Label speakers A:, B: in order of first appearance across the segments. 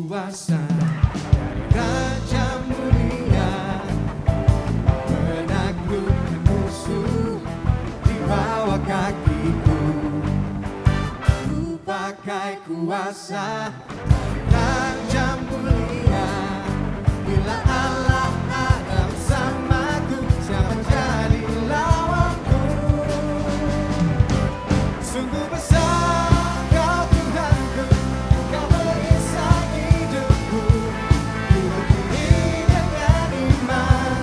A: kuasa Raja mulia menaklukkan musuh di bawah kakiku. Ku pakai kuasa Raja mulia. Bila Allah ada bersamaku, siapa jadi lawanku? Sungguh besar Kau Tuhanku, Kau perisai hidupku. Ku berdiri dengan iman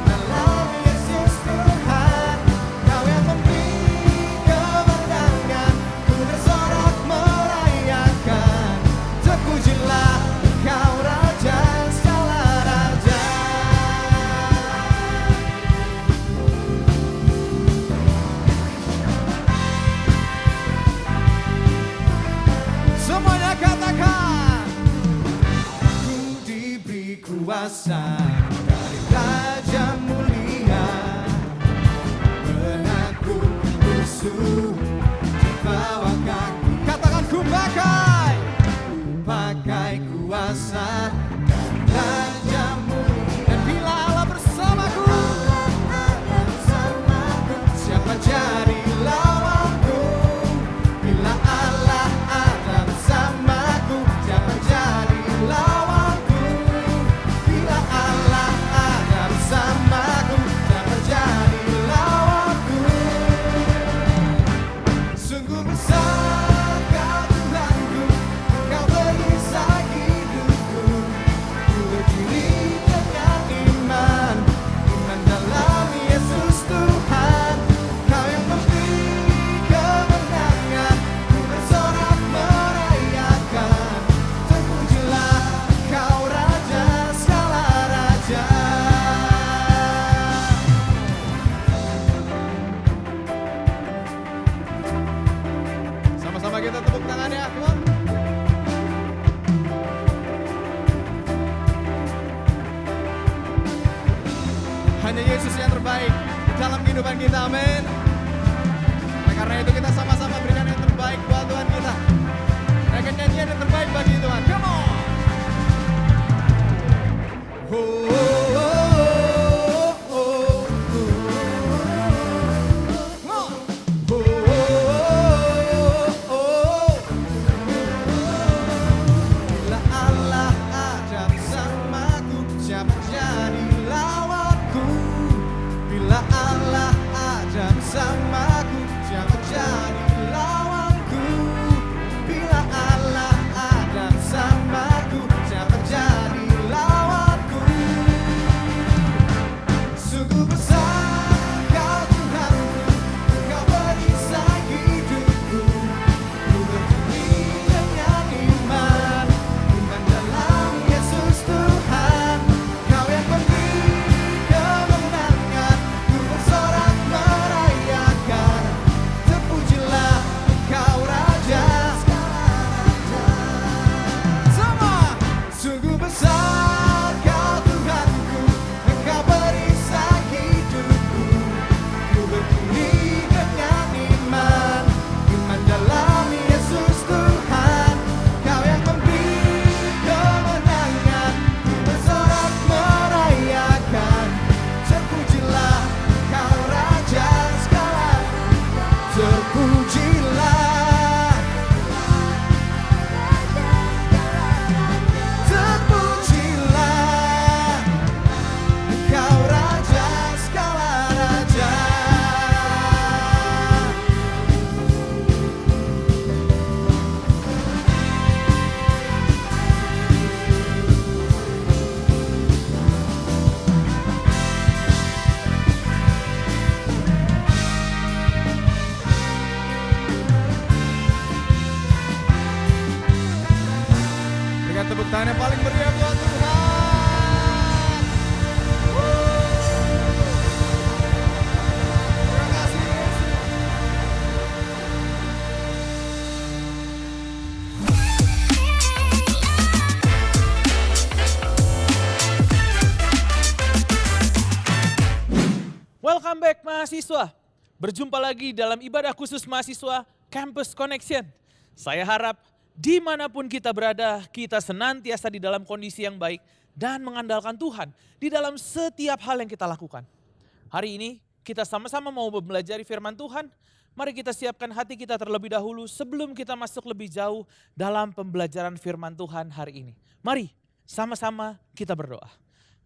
A: dalam Yesus Tuhan. Kau yang memberi kemenangan, ku bersorak merayakan. Terpujilah Kau Raja segala raja. Semuanya katakan, ku diberi kuasa dari Raja mulia, menaklukkan musuh di bawah kaki. Katakan, ku pakai kuasa dari Raja mulia. Dan bila Allah bersamaku, siapa jadi lawanku? Bila Allah ada bersamaku, siapa jadi lawanku? Bila Allah ada bersamaku, siapa jadi lawanku? Sungguh besar Kau Tuhanku, Kau perisai hidupku. Ku berdiri dengan iman dalam Yesus Tuhan. Kau yang memberi kemenangan, ku bersorak merayakan. Terpujilah Kau Raja segala raja. Sama-sama kita tepuk tangannya, come on. Hanya Yesus yang terbaik dalam kehidupan kita, amin. Nah, karena itu kita sama-sama berikan yang terbaik buat Tuhan kita. Berikan nyanyian yang terbaik bagi Tuhan, come on. Oh, oh, oh, oh, oh. Come on. Oh, oh, oh, oh. Bila Allah ada bersamaku, siapa jadi lawanku? Bila Allah ada bersamaku, siapa jadi lawanku? Bila Allah ada bersamaku, siapa jadi lawanku? Sungguh besar Kau Tuhanku, Kau perisai hidupku. Ku berdiri dengan iman dalam Yesus Tuhan. Kau yang memberi kemenangan, ku bersorak merayakan. Terpujilah Kau Raja segala raja. Semua, sungguh besar Kau Tuhanku, Engkau perisai hidupku. Ku berdiri dengan iman dalam Yesus Tuhan. Kau yang memberi kemenangan, ku bersorak merayakan. Terpujilah Kau Raja segala. Terpujilah, terpujilah Kau Raja segala raja. Berikan tepuk tangan yang paling meriah buat Tuhan. Terima kasih Yesus.
B: Welcome back mahasiswa. Berjumpa lagi dalam ibadah khusus mahasiswa Campus Connection. Saya harap dimanapun kita berada, kita senantiasa di dalam kondisi yang baik dan mengandalkan Tuhan di dalam setiap hal yang kita lakukan. Hari ini kita sama-sama mau belajar firman Tuhan. Mari kita siapkan hati kita terlebih dahulu sebelum kita masuk lebih jauh dalam pembelajaran firman Tuhan hari ini. Mari sama-sama kita berdoa.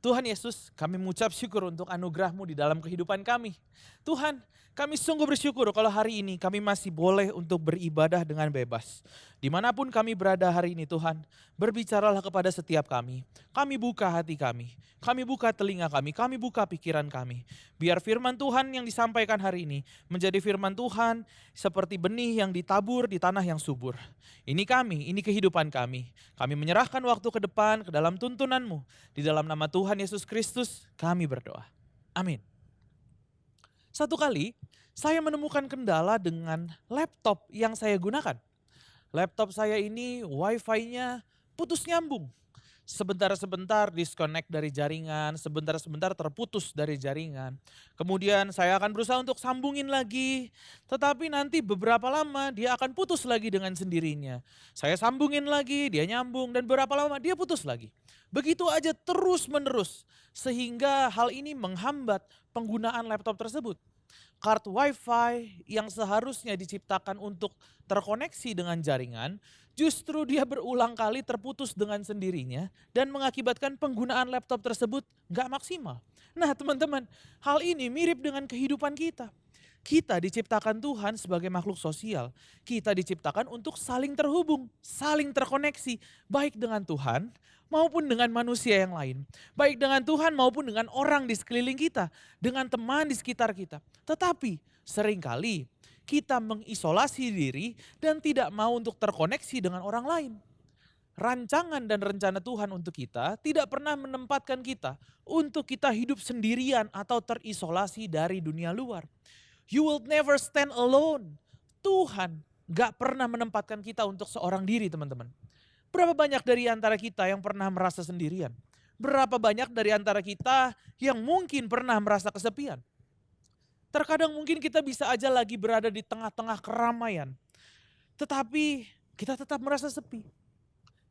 B: Tuhan Yesus, kami mengucap syukur untuk anugerah-Mu di dalam kehidupan kami. Tuhan, kami sungguh bersyukur kalau hari ini kami masih boleh untuk beribadah dengan bebas. Dimanapun kami berada hari ini Tuhan, berbicaralah kepada setiap kami. Kami buka hati kami buka telinga kami buka pikiran kami. Biar firman Tuhan yang disampaikan hari ini menjadi firman Tuhan seperti benih yang ditabur di tanah yang subur. Ini kami, ini kehidupan kami. Kami menyerahkan waktu ke depan ke dalam tuntunan-Mu. Di dalam nama Tuhan Yesus Kristus kami berdoa. Amin. Satu kali saya menemukan kendala dengan laptop yang saya gunakan. Laptop saya ini wifi-nya putus nyambung. Sebentar-sebentar disconnect dari jaringan, sebentar-sebentar terputus dari jaringan. Kemudian saya akan berusaha untuk sambungin lagi, tetapi nanti beberapa lama dia akan putus lagi dengan sendirinya. Saya sambungin lagi, dia nyambung, dan beberapa lama dia putus lagi. Begitu aja terus-menerus, sehingga hal ini menghambat penggunaan laptop tersebut. Kartu wifi yang seharusnya diciptakan untuk terkoneksi dengan jaringan, justru dia berulang kali terputus dengan sendirinya dan mengakibatkan penggunaan laptop tersebut gak maksimal. Nah teman-teman, hal ini mirip dengan kehidupan kita. Kita diciptakan Tuhan sebagai makhluk sosial. Kita diciptakan untuk saling terhubung, saling terkoneksi, baik dengan Tuhan maupun dengan manusia yang lain. Baik dengan Tuhan maupun dengan orang di sekeliling kita, dengan teman di sekitar kita. Tetapi seringkali kita mengisolasi diri dan tidak mau untuk terkoneksi dengan orang lain. Rancangan dan rencana Tuhan untuk kita tidak pernah menempatkan kita untuk kita hidup sendirian atau terisolasi dari dunia luar. You will never stand alone. Tuhan gak pernah menempatkan kita untuk seorang diri teman-teman. Berapa banyak dari antara kita yang pernah merasa sendirian? Berapa banyak dari antara kita yang mungkin pernah merasa kesepian? Terkadang mungkin kita bisa aja lagi berada di tengah-tengah keramaian. Tetapi kita tetap merasa sepi.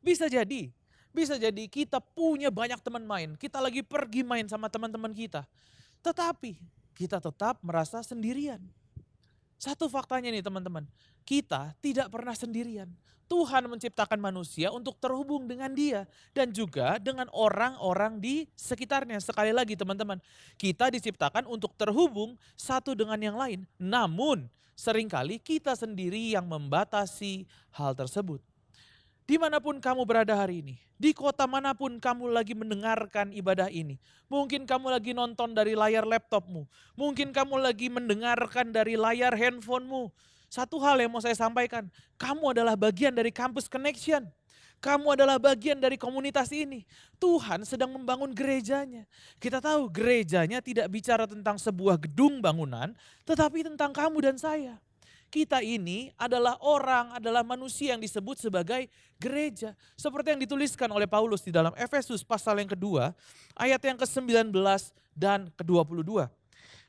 B: Bisa jadi kita punya banyak teman main. Kita lagi pergi main sama teman-teman kita. Tetapi kita tetap merasa sendirian. Satu faktanya nih teman-teman, kita tidak pernah sendirian. Tuhan menciptakan manusia untuk terhubung dengan Dia dan juga dengan orang-orang di sekitarnya. Sekali lagi teman-teman, kita diciptakan untuk terhubung satu dengan yang lain. Namun seringkali kita sendiri yang membatasi hal tersebut. Dimanapun kamu berada hari ini, di kota manapun kamu lagi mendengarkan ibadah ini. Mungkin kamu lagi nonton dari layar laptopmu. Mungkin kamu lagi mendengarkan dari layar handphonemu. Satu hal yang mau saya sampaikan, kamu adalah bagian dari Campus Connection. Kamu adalah bagian dari komunitas ini. Tuhan sedang membangun gerejanya. Kita tahu gerejanya tidak bicara tentang sebuah gedung bangunan, tetapi tentang kamu dan saya. Kita ini adalah manusia yang disebut sebagai gereja. Seperti yang dituliskan oleh Paulus di dalam Efesus pasal yang kedua, ayat yang ke-19 dan ke-22.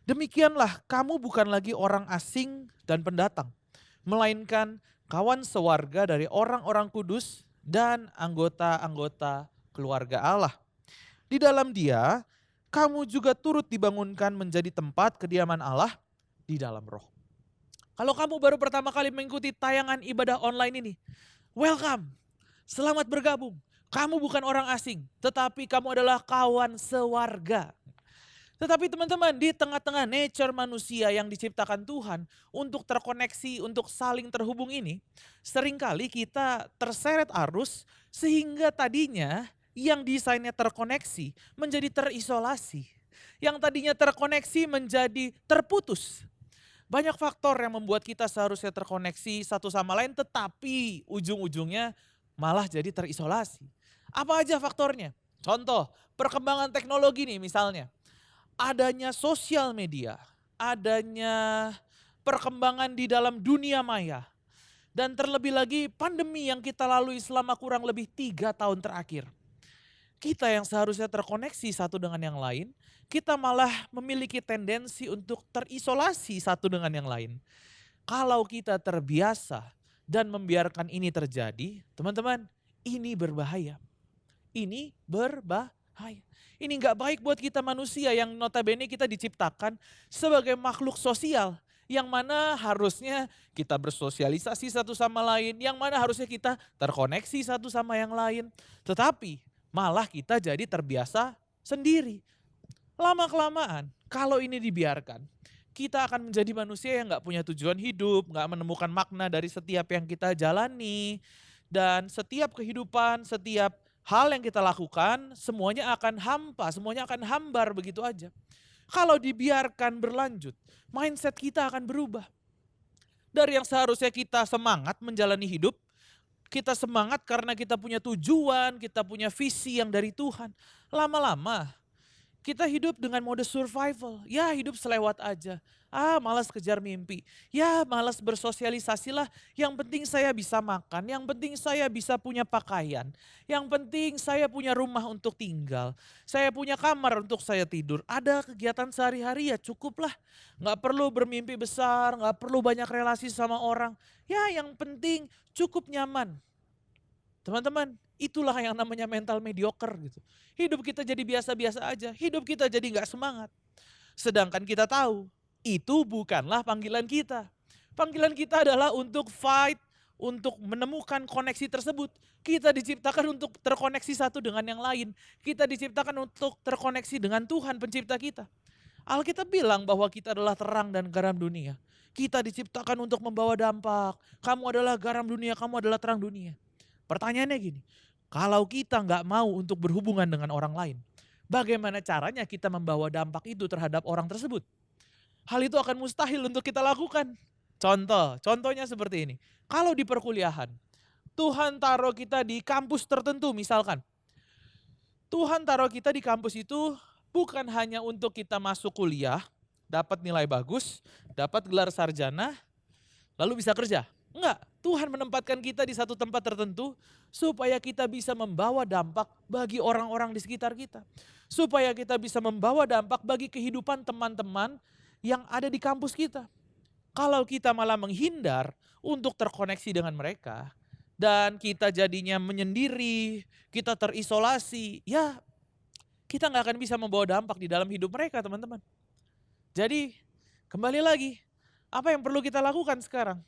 B: Demikianlah kamu bukan lagi orang asing dan pendatang, melainkan kawan sewarga dari orang-orang kudus dan anggota-anggota keluarga Allah. Di dalam Dia, kamu juga turut dibangunkan menjadi tempat kediaman Allah di dalam roh. Kalau kamu baru pertama kali mengikuti tayangan ibadah online ini, welcome, selamat bergabung. Kamu bukan orang asing, tetapi kamu adalah kawan sewarga. Tetapi teman-teman, di tengah-tengah nature manusia yang diciptakan Tuhan untuk terkoneksi, untuk saling terhubung ini, seringkali kita terseret arus sehingga tadinya yang desainnya terkoneksi menjadi terisolasi. Yang tadinya terkoneksi menjadi terputus. Banyak faktor yang membuat kita seharusnya terkoneksi satu sama lain, tetapi ujung-ujungnya malah jadi terisolasi. Apa aja faktornya? Contoh, perkembangan teknologi nih misalnya. Adanya sosial media, adanya perkembangan di dalam dunia maya. Dan terlebih lagi pandemi yang kita lalui selama kurang lebih 3 tahun terakhir. Kita yang seharusnya terkoneksi satu dengan yang lain, kita malah memiliki tendensi untuk terisolasi satu dengan yang lain. Kalau kita terbiasa dan membiarkan ini terjadi, teman-teman, ini berbahaya. Ini berbahaya. Ini nggak baik buat kita manusia yang notabene kita diciptakan sebagai makhluk sosial. Yang mana harusnya kita bersosialisasi satu sama lain, yang mana harusnya kita terkoneksi satu sama yang lain. Tetapi malah kita jadi terbiasa sendiri. Lama-kelamaan kalau ini dibiarkan, kita akan menjadi manusia yang nggak punya tujuan hidup, nggak menemukan makna dari setiap yang kita jalani. Dan setiap kehidupan, setiap hal yang kita lakukan, semuanya akan hampa, semuanya akan hambar begitu aja. Kalau dibiarkan berlanjut, mindset kita akan berubah. Dari yang seharusnya kita semangat menjalani hidup, kita semangat karena kita punya tujuan, kita punya visi yang dari Tuhan. Lama-lama kita hidup dengan mode survival. Ya hidup selewat aja. Malas kejar mimpi. Ya malas bersosialisasi lah. Yang penting saya bisa makan. Yang penting saya bisa punya pakaian. Yang penting saya punya rumah untuk tinggal. Saya punya kamar untuk saya tidur. Ada kegiatan sehari-hari ya cukup lah. Gak perlu bermimpi besar. Gak perlu banyak relasi sama orang. Ya yang penting cukup nyaman. Teman-teman, itulah yang namanya mental mediocre gitu. Hidup kita jadi biasa-biasa aja, hidup kita jadi gak semangat. Sedangkan kita tahu, itu bukanlah panggilan kita. Panggilan kita adalah untuk fight, untuk menemukan koneksi tersebut. Kita diciptakan untuk terkoneksi satu dengan yang lain. Kita diciptakan untuk terkoneksi dengan Tuhan pencipta kita. Alkitab bilang bahwa kita adalah terang dan garam dunia. Kita diciptakan untuk membawa dampak. Kamu adalah garam dunia, kamu adalah terang dunia. Pertanyaannya gini, kalau kita nggak mau untuk berhubungan dengan orang lain, bagaimana caranya kita membawa dampak itu terhadap orang tersebut? Hal itu akan mustahil untuk kita lakukan. Contohnya seperti ini. Kalau di perkuliahan, Tuhan taruh kita di kampus tertentu misalkan. Tuhan taruh kita di kampus itu bukan hanya untuk kita masuk kuliah, dapat nilai bagus, dapat gelar sarjana, lalu bisa kerja. Enggak, Tuhan menempatkan kita di satu tempat tertentu supaya kita bisa membawa dampak bagi orang-orang di sekitar kita. Supaya kita bisa membawa dampak bagi kehidupan teman-teman yang ada di kampus kita. Kalau kita malah menghindar untuk terkoneksi dengan mereka dan kita jadinya menyendiri, kita terisolasi, ya kita nggak akan bisa membawa dampak di dalam hidup mereka teman-teman. Jadi kembali lagi, apa yang perlu kita lakukan sekarang?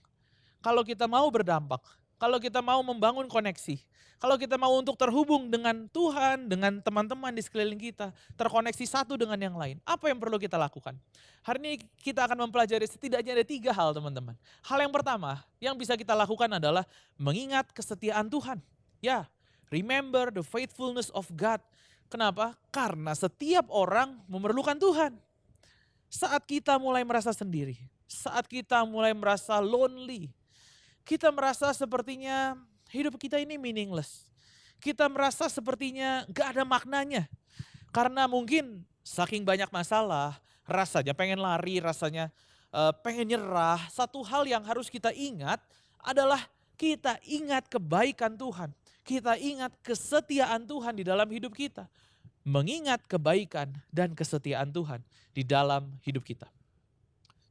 B: Kalau kita mau berdampak, kalau kita mau membangun koneksi, kalau kita mau untuk terhubung dengan Tuhan, dengan teman-teman di sekeliling kita, terkoneksi satu dengan yang lain, apa yang perlu kita lakukan? Hari ini kita akan mempelajari setidaknya ada 3 hal teman-teman. Hal yang pertama yang bisa kita lakukan adalah mengingat kesetiaan Tuhan. Ya, remember the faithfulness of God. Kenapa? Karena setiap orang memerlukan Tuhan. Saat kita mulai merasa sendiri, saat kita mulai merasa lonely, kita merasa sepertinya hidup kita ini meaningless. Kita merasa sepertinya gak ada maknanya. Karena mungkin saking banyak masalah, rasanya pengen lari, rasanya pengen nyerah. Satu hal yang harus kita ingat adalah kita ingat kebaikan Tuhan. Kita ingat kesetiaan Tuhan di dalam hidup kita. Mengingat kebaikan dan kesetiaan Tuhan di dalam hidup kita.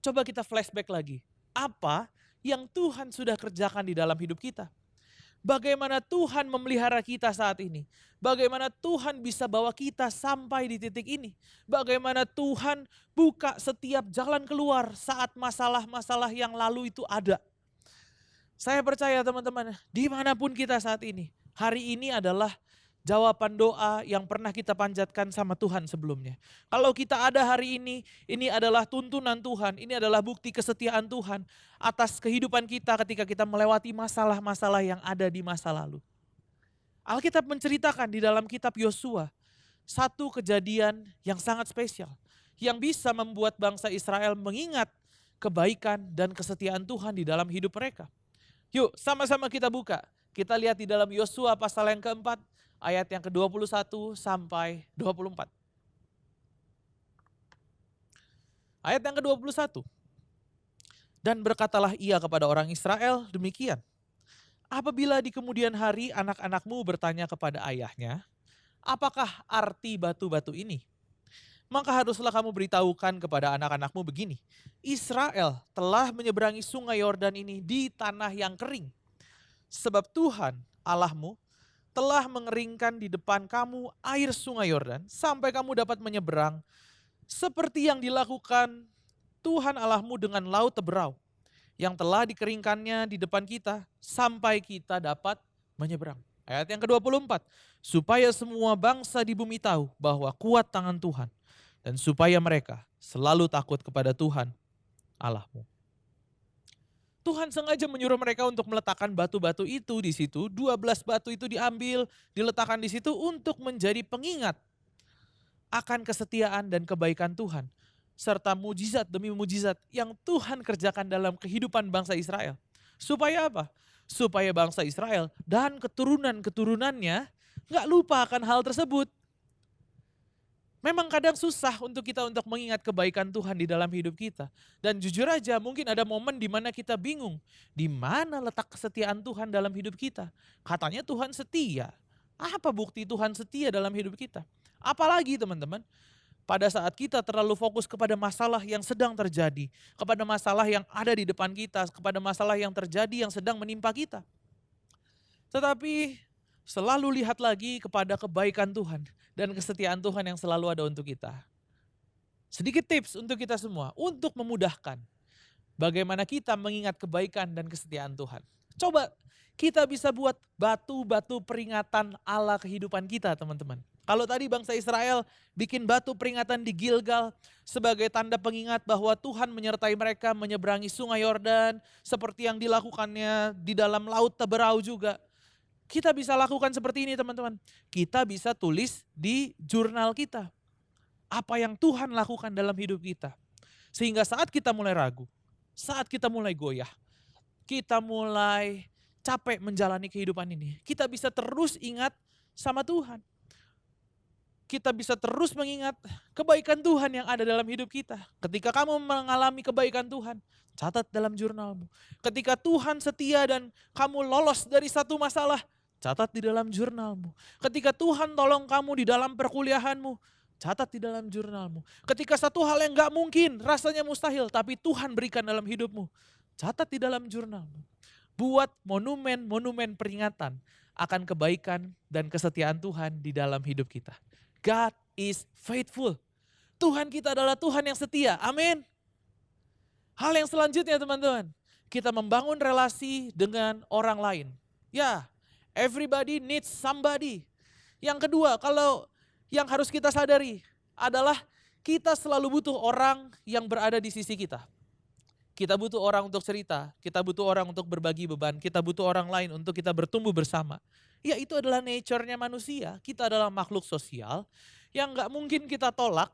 B: Coba kita flashback lagi. Apa yang Tuhan sudah kerjakan di dalam hidup kita? Bagaimana Tuhan memelihara kita saat ini? Bagaimana Tuhan bisa bawa kita sampai di titik ini? Bagaimana Tuhan buka setiap jalan keluar saat masalah-masalah yang lalu itu ada? Saya percaya teman-teman, dimanapun kita saat ini, hari ini adalah jawaban doa yang pernah kita panjatkan sama Tuhan sebelumnya. Kalau kita ada hari ini adalah tuntunan Tuhan, ini adalah bukti kesetiaan Tuhan atas kehidupan kita ketika kita melewati masalah-masalah yang ada di masa lalu. Alkitab menceritakan di dalam kitab Yosua, satu kejadian yang sangat spesial, yang bisa membuat bangsa Israel mengingat kebaikan dan kesetiaan Tuhan di dalam hidup mereka. Yuk sama-sama kita buka, kita lihat di dalam Yosua pasal yang keempat, ayat yang ke-21 sampai 24. Ayat yang ke-21. Dan berkatalah ia kepada orang Israel demikian. Apabila di kemudian hari anak-anakmu bertanya kepada ayahnya, apakah arti batu-batu ini? Maka haruslah kamu beritahukan kepada anak-anakmu begini. Israel telah menyeberangi sungai Yordan ini di tanah yang kering. Sebab Tuhan Allahmu telah mengeringkan di depan kamu air sungai Yordan sampai kamu dapat menyeberang, seperti yang dilakukan Tuhan Allahmu dengan laut Teberau yang telah dikeringkannya di depan kita sampai kita dapat menyeberang. Ayat yang ke-24, supaya semua bangsa di bumi tahu bahwa kuat tangan Tuhan dan supaya mereka selalu takut kepada Tuhan Allahmu. Tuhan sengaja menyuruh mereka untuk meletakkan batu-batu itu di situ, 12 batu itu diambil, diletakkan di situ untuk menjadi pengingat akan kesetiaan dan kebaikan Tuhan, serta mujizat demi mujizat yang Tuhan kerjakan dalam kehidupan bangsa Israel. Supaya apa? Supaya bangsa Israel dan keturunan-keturunannya gak lupa akan hal tersebut. Memang kadang susah untuk kita untuk mengingat kebaikan Tuhan di dalam hidup kita. Dan jujur aja mungkin ada momen di mana kita bingung. Di mana letak kesetiaan Tuhan dalam hidup kita? Katanya Tuhan setia. Apa bukti Tuhan setia dalam hidup kita? Apalagi teman-teman, pada saat kita terlalu fokus kepada masalah yang sedang terjadi, kepada masalah yang ada di depan kita, kepada masalah yang terjadi yang sedang menimpa kita. Tetapi selalu lihat lagi kepada kebaikan Tuhan dan kesetiaan Tuhan yang selalu ada untuk kita. Sedikit tips untuk kita semua, untuk memudahkan bagaimana kita mengingat kebaikan dan kesetiaan Tuhan. Coba kita bisa buat batu-batu peringatan ala kehidupan kita, teman-teman. Kalau tadi bangsa Israel bikin batu peringatan di Gilgal sebagai tanda pengingat bahwa Tuhan menyertai mereka menyeberangi sungai Yordan, seperti yang dilakukannya di dalam laut Teberau juga. Kita bisa lakukan seperti ini teman-teman. Kita bisa tulis di jurnal kita. Apa yang Tuhan lakukan dalam hidup kita. Sehingga saat kita mulai ragu, saat kita mulai goyah, kita mulai capek menjalani kehidupan ini, kita bisa terus ingat sama Tuhan. Kita bisa terus mengingat kebaikan Tuhan yang ada dalam hidup kita. Ketika kamu mengalami kebaikan Tuhan, catat dalam jurnalmu. Ketika Tuhan setia dan kamu lolos dari satu masalah, catat di dalam jurnalmu. Ketika Tuhan tolong kamu di dalam perkuliahanmu, catat di dalam jurnalmu. Ketika satu hal yang gak mungkin, rasanya mustahil, tapi Tuhan berikan dalam hidupmu, catat di dalam jurnalmu. Buat monumen-monumen peringatan akan kebaikan dan kesetiaan Tuhan di dalam hidup kita. God is faithful. Tuhan kita adalah Tuhan yang setia. Amin. Hal yang selanjutnya teman-teman, kita membangun relasi dengan orang lain. Ya, everybody needs somebody. Yang kedua, kalau yang harus kita sadari adalah kita selalu butuh orang yang berada di sisi kita. Kita butuh orang untuk cerita, kita butuh orang untuk berbagi beban, kita butuh orang lain untuk kita bertumbuh bersama. Ya itu adalah nature-nya manusia, kita adalah makhluk sosial yang gak mungkin kita tolak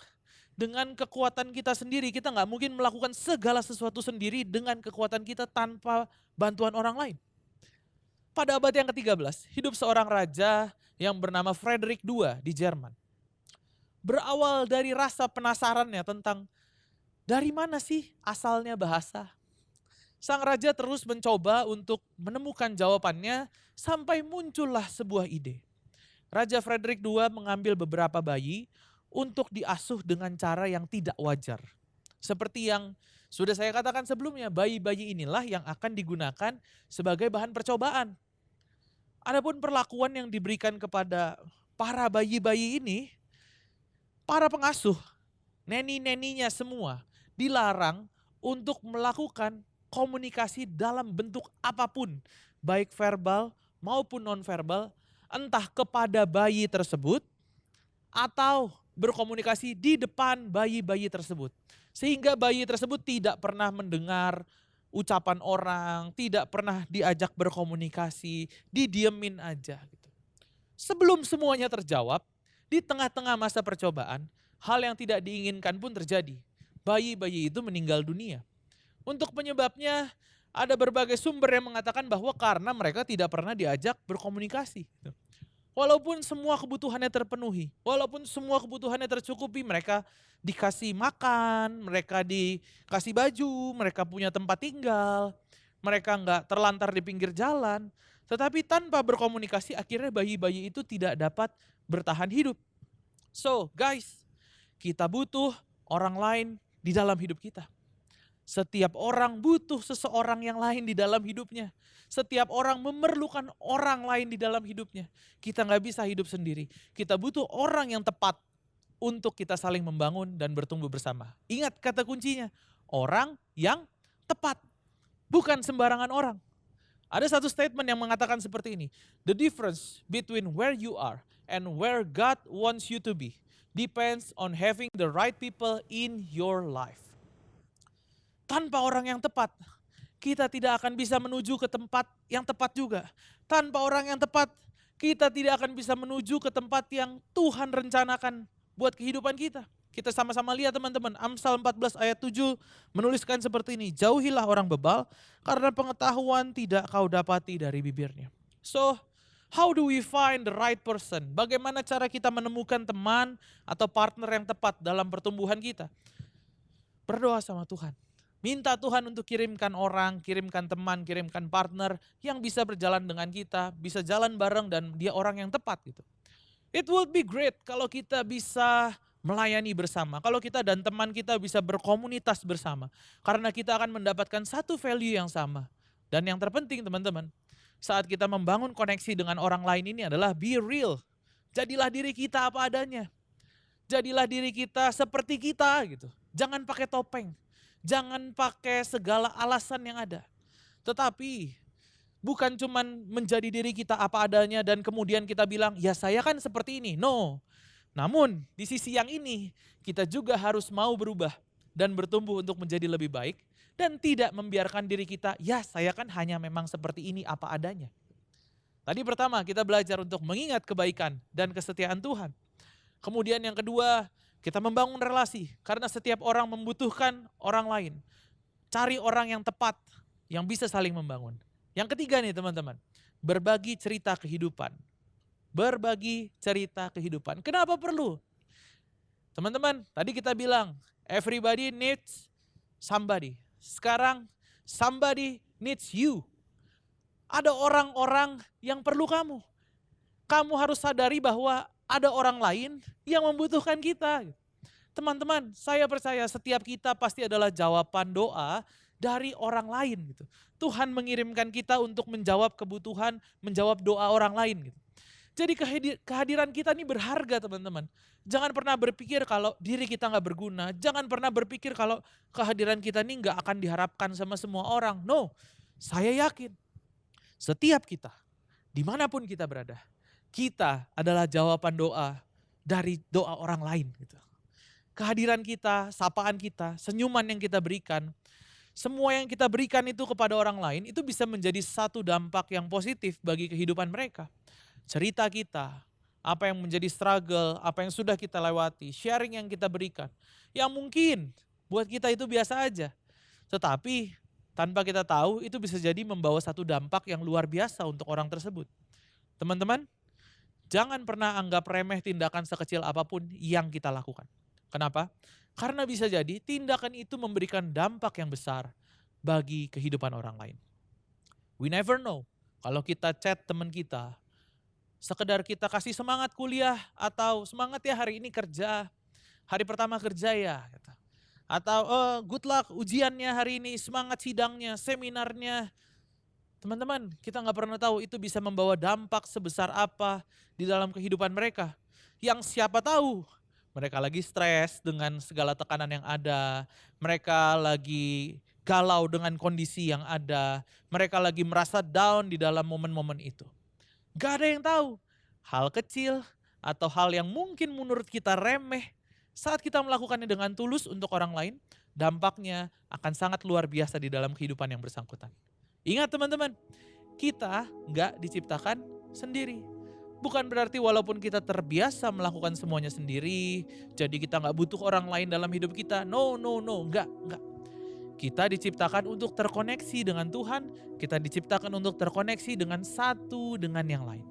B: dengan kekuatan kita sendiri. Kita gak mungkin melakukan segala sesuatu sendiri dengan kekuatan kita tanpa bantuan orang lain. Pada abad yang ke-13, hidup seorang raja yang bernama Frederick II di Jerman. Berawal dari rasa penasarannya tentang dari mana sih asalnya bahasa. Sang raja terus mencoba untuk menemukan jawabannya sampai muncullah sebuah ide. Raja Frederick II mengambil beberapa bayi untuk diasuh dengan cara yang tidak wajar. Seperti yang sudah saya katakan sebelumnya, bayi-bayi inilah yang akan digunakan sebagai bahan percobaan. Adapun perlakuan yang diberikan kepada para bayi-bayi ini, para pengasuh, neni-neninya semua dilarang untuk melakukan komunikasi dalam bentuk apapun, baik verbal maupun non-verbal, entah kepada bayi tersebut atau berkomunikasi di depan bayi-bayi tersebut. Sehingga bayi tersebut tidak pernah mendengar ucapan orang, tidak pernah diajak berkomunikasi, didiemin aja gitu. Sebelum semuanya terjawab, di tengah-tengah masa percobaan, hal yang tidak diinginkan pun terjadi. Bayi-bayi itu meninggal dunia. Untuk penyebabnya ada berbagai sumber yang mengatakan bahwa karena mereka tidak pernah diajak berkomunikasi. Walaupun semua kebutuhannya terpenuhi, walaupun semua kebutuhannya tercukupi, mereka dikasih makan, mereka dikasih baju, mereka punya tempat tinggal, mereka nggak terlantar di pinggir jalan. Tetapi tanpa berkomunikasi akhirnya bayi-bayi itu tidak dapat bertahan hidup. So guys, kita butuh orang lain di dalam hidup kita. Setiap orang butuh seseorang yang lain di dalam hidupnya. Setiap orang memerlukan orang lain di dalam hidupnya. Kita nggak bisa hidup sendiri. Kita butuh orang yang tepat untuk kita saling membangun dan bertumbuh bersama. Ingat kata kuncinya, orang yang tepat. Bukan sembarangan orang. Ada satu statement yang mengatakan seperti ini. The difference between where you are and where God wants you to be depends on having the right people in your life. Tanpa orang yang tepat, kita tidak akan bisa menuju ke tempat yang tepat juga. Tanpa orang yang tepat, kita tidak akan bisa menuju ke tempat yang Tuhan rencanakan buat kehidupan kita. Kita sama-sama lihat teman-teman, Amsal 14 ayat 7 menuliskan seperti ini. Jauhilah orang bebal, karena pengetahuan tidak kau dapati dari bibirnya. So, how do we find the right person? Bagaimana cara kita menemukan teman atau partner yang tepat dalam pertumbuhan kita? Berdoa sama Tuhan. Minta Tuhan untuk kirimkan orang, kirimkan teman, kirimkan partner yang bisa berjalan dengan kita, bisa jalan bareng dan dia orang yang tepat gitu. It would be great kalau kita bisa melayani bersama, kalau kita dan teman kita bisa berkomunitas bersama. Karena kita akan mendapatkan satu value yang sama. Dan yang terpenting teman-teman, saat kita membangun koneksi dengan orang lain ini adalah be real. Jadilah diri kita apa adanya. Jadilah diri kita seperti kita gitu. Jangan pakai topeng. Jangan pakai segala alasan yang ada. Tetapi bukan cuman menjadi diri kita apa adanya dan kemudian kita bilang, ya saya kan seperti ini. No. Namun di sisi yang ini kita juga harus mau berubah dan bertumbuh untuk menjadi lebih baik. Dan tidak membiarkan diri kita, ya saya kan hanya memang seperti ini apa adanya. Tadi pertama kita belajar untuk mengingat kebaikan dan kesetiaan Tuhan. Kemudian yang kedua, kita membangun relasi karena setiap orang membutuhkan orang lain. Cari orang yang tepat yang bisa saling membangun. Yang ketiga nih teman-teman, berbagi cerita kehidupan. Berbagi cerita kehidupan. Kenapa perlu? Teman-teman, tadi kita bilang everybody needs somebody. Sekarang somebody needs you. Ada orang-orang yang perlu kamu. Kamu harus sadari bahwa ada orang lain yang membutuhkan kita. Teman-teman, saya percaya setiap kita pasti adalah jawaban doa dari orang lain. Gitu. Tuhan mengirimkan kita untuk menjawab kebutuhan, menjawab doa orang lain. Gitu. Jadi kehadiran kita ini berharga teman-teman. Jangan pernah berpikir kalau diri kita gak berguna. Jangan pernah berpikir kalau kehadiran kita ini gak akan diharapkan sama semua orang. No, saya yakin setiap kita, dimanapun kita berada, kita adalah jawaban doa dari doa orang lain. Gitu. Kehadiran kita, sapaan kita, senyuman yang kita berikan, semua yang kita berikan itu kepada orang lain itu bisa menjadi satu dampak yang positif bagi kehidupan mereka. Cerita kita, apa yang menjadi struggle, apa yang sudah kita lewati, sharing yang kita berikan. Yang mungkin buat kita itu biasa aja. Tetapi tanpa kita tahu itu bisa jadi membawa satu dampak yang luar biasa untuk orang tersebut. Teman-teman, jangan pernah anggap remeh tindakan sekecil apapun yang kita lakukan. Kenapa? Karena bisa jadi tindakan itu memberikan dampak yang besar bagi kehidupan orang lain. We never know kalau kita chat teman kita, sekedar kita kasih semangat kuliah atau semangat ya hari ini kerja, hari pertama kerja ya. Atau good luck ujiannya hari ini, semangat sidangnya, seminarnya. Teman-teman, kita gak pernah tahu itu bisa membawa dampak sebesar apa di dalam kehidupan mereka. Yang siapa tahu mereka lagi stres dengan segala tekanan yang ada. Mereka lagi galau dengan kondisi yang ada. Mereka lagi merasa down di dalam momen-momen itu. Gak ada yang tahu. Hal kecil atau hal yang mungkin menurut kita remeh. Saat kita melakukannya dengan tulus untuk orang lain, dampaknya akan sangat luar biasa di dalam kehidupan yang bersangkutan. Ingat teman-teman, kita gak diciptakan sendiri. Bukan berarti walaupun kita terbiasa melakukan semuanya sendiri, jadi kita gak butuh orang lain dalam hidup kita. No, enggak. Kita diciptakan untuk terkoneksi dengan Tuhan, kita diciptakan untuk terkoneksi dengan satu dengan yang lain.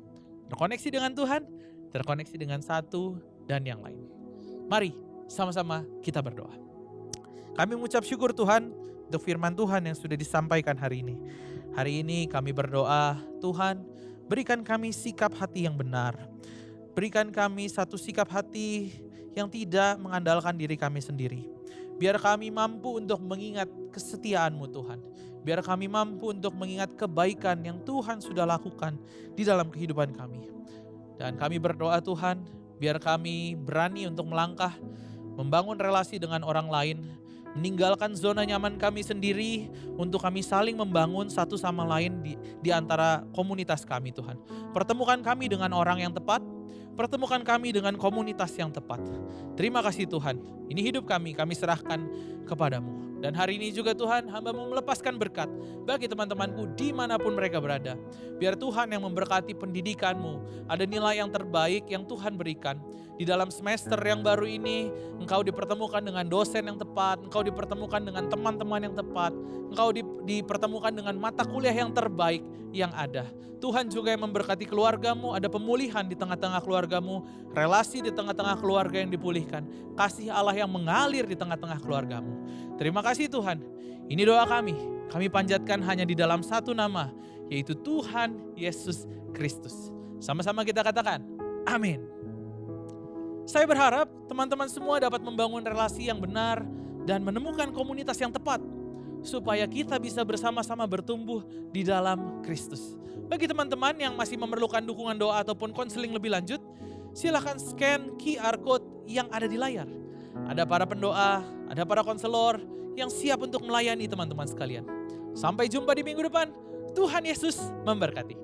B: Terkoneksi dengan Tuhan, terkoneksi dengan satu dan yang lain. Mari sama-sama kita berdoa. Kami mengucap syukur Tuhan untuk firman Tuhan yang sudah disampaikan hari ini. Hari ini kami berdoa, Tuhan berikan kami sikap hati yang benar. Berikan kami satu sikap hati yang tidak mengandalkan diri kami sendiri. Biar kami mampu untuk mengingat kesetiaan-Mu Tuhan. Biar kami mampu untuk mengingat kebaikan yang Tuhan sudah lakukan di dalam kehidupan kami. Dan kami berdoa Tuhan, biar kami berani untuk melangkah, membangun relasi dengan orang lain, meninggalkan zona nyaman kami sendiri untuk kami saling membangun satu sama lain di antara komunitas kami Tuhan. Pertemukan kami dengan orang yang tepat, pertemukan kami dengan komunitas yang tepat. Terima kasih Tuhan, ini hidup kami serahkan kepadamu. Dan hari ini juga Tuhan, hamba mau melepaskan berkat bagi teman-temanku dimanapun mereka berada. Biar Tuhan yang memberkati pendidikanmu, ada nilai yang terbaik yang Tuhan berikan. Di dalam semester yang baru ini, engkau dipertemukan dengan dosen yang tepat, engkau dipertemukan dengan teman-teman yang tepat, engkau dipertemukan dengan mata kuliah yang terbaik yang ada. Tuhan juga yang memberkati keluargamu, ada pemulihan di tengah-tengah keluargamu, relasi di tengah-tengah keluarga yang dipulihkan, kasih Allah yang mengalir di tengah-tengah keluargamu. Terima kasih Tuhan, ini doa kami panjatkan hanya di dalam satu nama, yaitu Tuhan Yesus Kristus. Sama-sama kita katakan, amin. Saya berharap teman-teman semua dapat membangun relasi yang benar dan menemukan komunitas yang tepat, supaya kita bisa bersama-sama bertumbuh di dalam Kristus. Bagi teman-teman yang masih memerlukan dukungan doa ataupun konseling lebih lanjut, silakan scan QR code yang ada di layar. Ada para pendoa, ada para konselor yang siap untuk melayani teman-teman sekalian. Sampai jumpa di minggu depan. Tuhan Yesus memberkati.